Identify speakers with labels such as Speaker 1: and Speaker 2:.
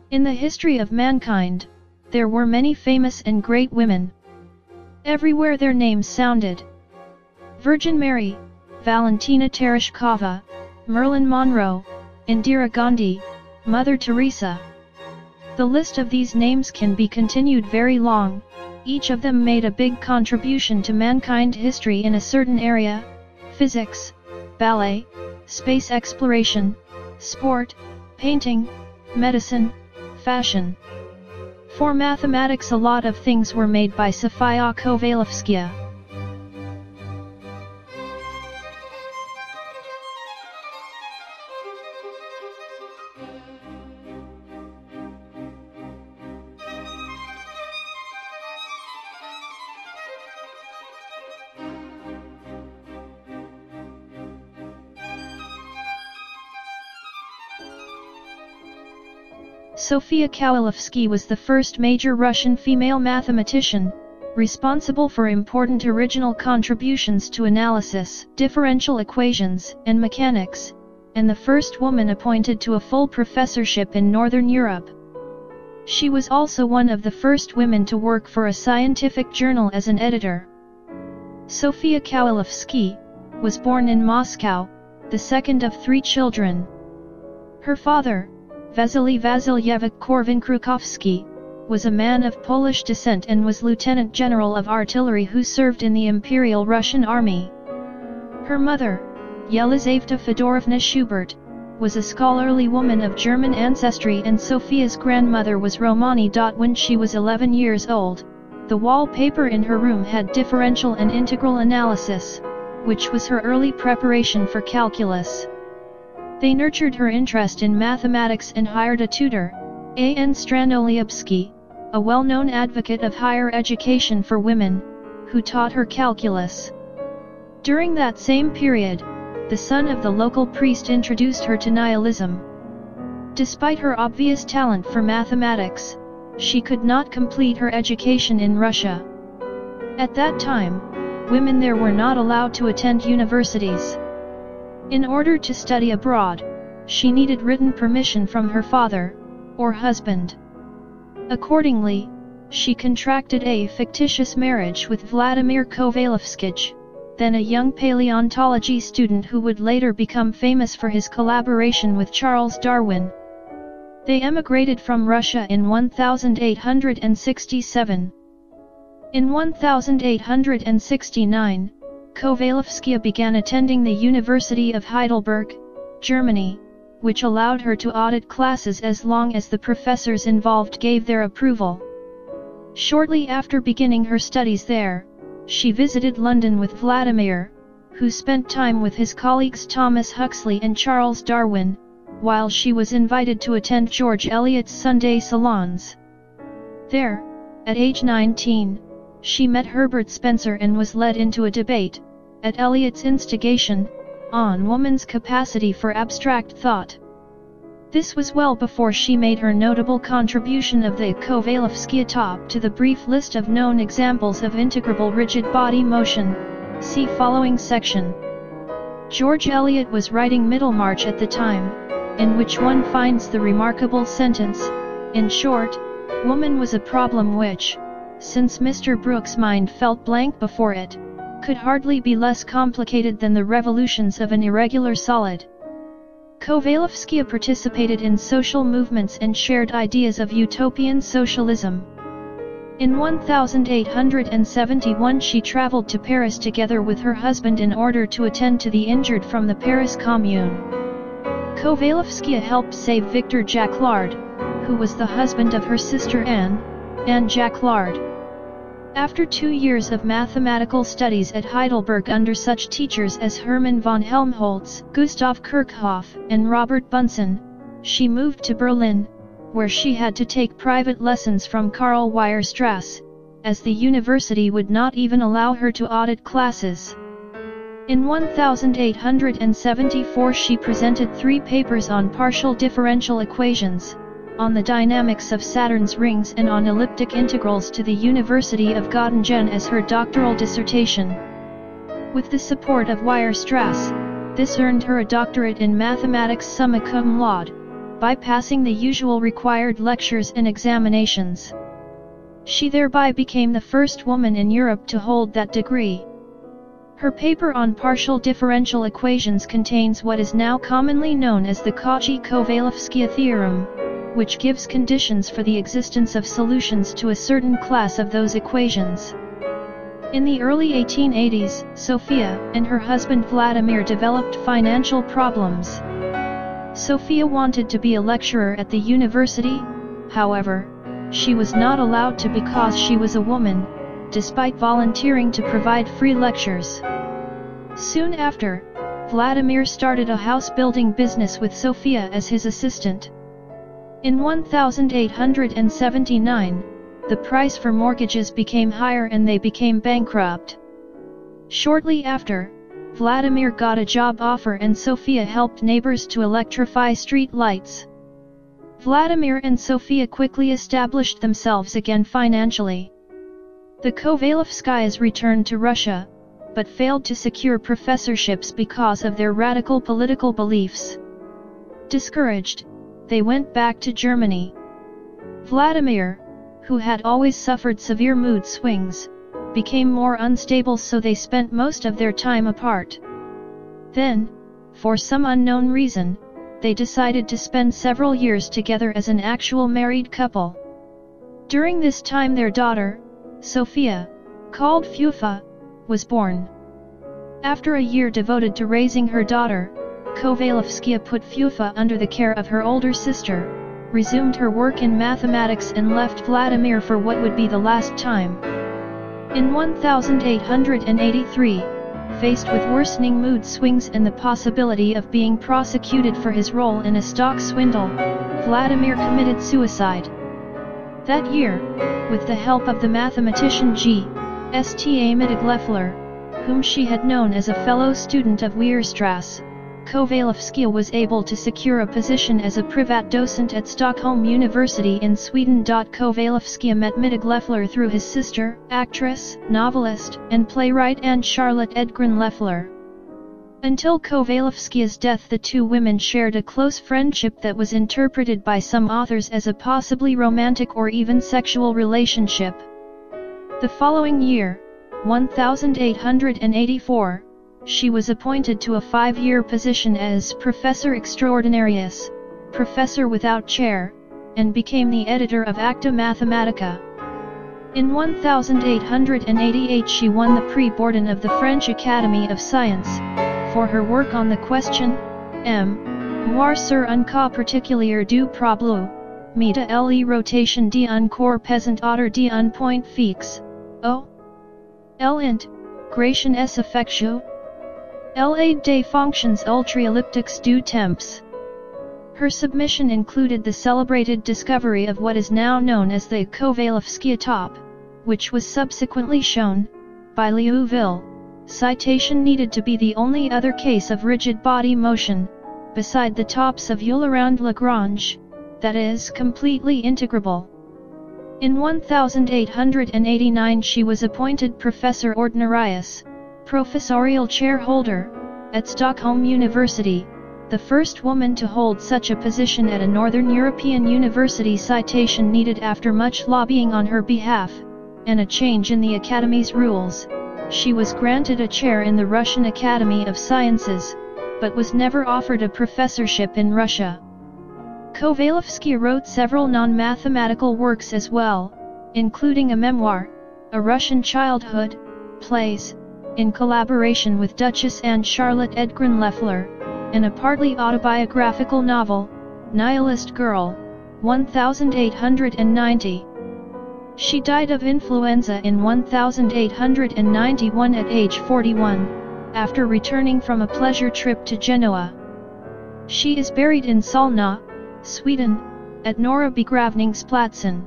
Speaker 1: In the history of mankind, there were many famous and great women. Everywhere their names sounded. Virgin Mary, Valentina Tereshkova, Marilyn Monroe, Indira Gandhi, Mother Teresa. The list of these names can be continued very long. Each of them made a big contribution to mankind history in a certain area: physics, ballet, space exploration, sport, painting, medicine, fashion. For mathematics, a lot of things were made by Sofia Kovalevskaya. Sofia Kovalevskaya was the first major Russian female mathematician, responsible for important original contributions to analysis, differential equations, and mechanics, and the first woman appointed to a full professorship in Northern Europe. She was also one of the first women to work for a scientific journal as an editor. Sofia Kovalevskaya was born in Moscow, the second of 3 children. Her father, Vasily Vasilyevich Korvin-Krukovsky, was a man of Polish descent and was lieutenant general of artillery who served in the Imperial Russian Army. Her mother, Yelizaveta Fedorovna Schubert, was a scholarly woman of German ancestry, and Sofia's grandmother was Romani. When she was 11 years old, the wallpaper in her room had differential and integral analysis, which was her early preparation for calculus. They nurtured her interest in mathematics and hired a tutor, A.N. Stranolyubsky, a well-known advocate of higher education for women, who taught her calculus. During that same period, the son of the local priest introduced her to nihilism. Despite her obvious talent for mathematics, she could not complete her education in Russia. At that time, women there were not allowed to attend universities. In order to study abroad, she needed written permission from her father, or husband. Accordingly, she contracted a fictitious marriage with Vladimir Kovalevskij, then a young paleontology student who would later become famous for his collaboration with Charles Darwin. They emigrated from Russia in 1867. In 1869, Kovalevskaya began attending the University of Heidelberg, Germany, which allowed her to audit classes as long as the professors involved gave their approval. Shortly after beginning her studies there, she visited London with Vladimir, who spent time with his colleagues Thomas Huxley and Charles Darwin, while she was invited to attend George Eliot's Sunday salons. There, at age 19, she met Herbert Spencer and was led into a debate, at Eliot's instigation, on woman's capacity for abstract thought. This was well before she made her notable contribution of the Kovalevskaya top to the brief list of known examples of integrable rigid body motion. See following section. George Eliot was writing Middlemarch at the time, in which one finds the remarkable sentence, "In short, woman was a problem which, since Mr. Brooke's mind felt blank before it, could hardly be less complicated than the revolutions of an irregular solid." Kovalevskaya participated in social movements and shared ideas of utopian socialism. In 1871 she traveled to Paris together with her husband in order to attend to the injured from the Paris Commune. Kovalevskaya helped save Victor Jacquard, who was the husband of her sister Anne Jacquard. After 2 years of mathematical studies at Heidelberg under such teachers as Hermann von Helmholtz, Gustav Kirchhoff, and Robert Bunsen, she moved to Berlin, where she had to take private lessons from Karl Weierstrass, as the university would not even allow her to audit classes. In 1874 she presented 3 papers on partial differential equations, on the dynamics of Saturn's rings and on elliptic integrals to the University of Göttingen as her doctoral dissertation. With the support of Weierstrass, this earned her a doctorate in mathematics summa cum laude. bypassing the usual required lectures and examinations. She thereby became the first woman in Europe to hold that degree. Her paper on partial differential equations contains what is now commonly known as the Cauchy-Kovalevskaya theorem, which gives conditions for the existence of solutions to a certain class of those equations. In the early 1880s, Sophia and her husband Vladimir developed financial problems. Sophia wanted to be a lecturer at the university, however, she was not allowed to because she was a woman, despite volunteering to provide free lectures. Soon after, Vladimir started a house-building business with Sophia as his assistant. In 1879, the price for mortgages became higher and they became bankrupt. Shortly after, Vladimir got a job offer and Sophia helped neighbors to electrify street lights. Vladimir and Sophia quickly established themselves again financially. The Kovalevskayas returned to Russia, but failed to secure professorships because of their radical political beliefs. Discouraged, they went back to Germany. Vladimir, who had always suffered severe mood swings, became more unstable, so they spent most of their time apart. Then, for some unknown reason, they decided to spend several years together as an actual married couple. During this time their daughter, Sophia, called Fufa, was born. After a year devoted to raising her daughter, Kovalevskaya put Fufa under the care of her older sister, resumed her work in mathematics and left Vladimir for what would be the last time. In 1883, faced with worsening mood swings and the possibility of being prosecuted for his role in a stock swindle, Vladimir committed suicide. That year, with the help of the mathematician G.S.T. Mittag-Leffler, whom she had known as a fellow student of Weierstrass, Kovalevskaya was able to secure a position as a privat docent at Stockholm University in Sweden. Kovalevskaya met Mittag-Leffler through his sister, actress, novelist, and playwright Anne-Charlotte Edgren-Leffler. Until Kovalevskaya's death, the two women shared a close friendship that was interpreted by some authors as a possibly romantic or even sexual relationship. The following year, 1884, she was appointed to a 5-year position as Professor Extraordinarius, Professor without chair, and became the editor of Acta Mathematica. In 1888 she won the Prix Bordin of the French Academy of Science, for her work on the question, Moire sur un cas particulier du problème, de la rotation d'un corps pesant autour d'un point fixe, o. L'int, gration s effectueux. L'aide des fonctions ultraelliptiques du temps. Her submission included the celebrated discovery of what is now known as the Kovalevskaya top, which was subsequently shown, by Liouville. Citation needed to be the only other case of rigid body motion, beside the tops of Euler around Lagrange, that is completely integrable. In 1889 she was appointed Professor Ordinarius, professorial chair holder, at Stockholm University, the first woman to hold such a position at a Northern European university. Citation needed after much lobbying on her behalf, and a change in the Academy's rules. She was granted a chair in the Russian Academy of Sciences, but was never offered a professorship in Russia. Kovalevskaya wrote several non-mathematical works as well, including a memoir, A Russian Childhood, plays, in collaboration with Duchess Anne-Charlotte Edgren-Leffler, and a partly autobiographical novel, Nihilist Girl, 1890. She died of influenza in 1891 at age 41, after returning from a pleasure trip to Genoa. She is buried in Solna, Sweden, at Norra begravningsplatsen.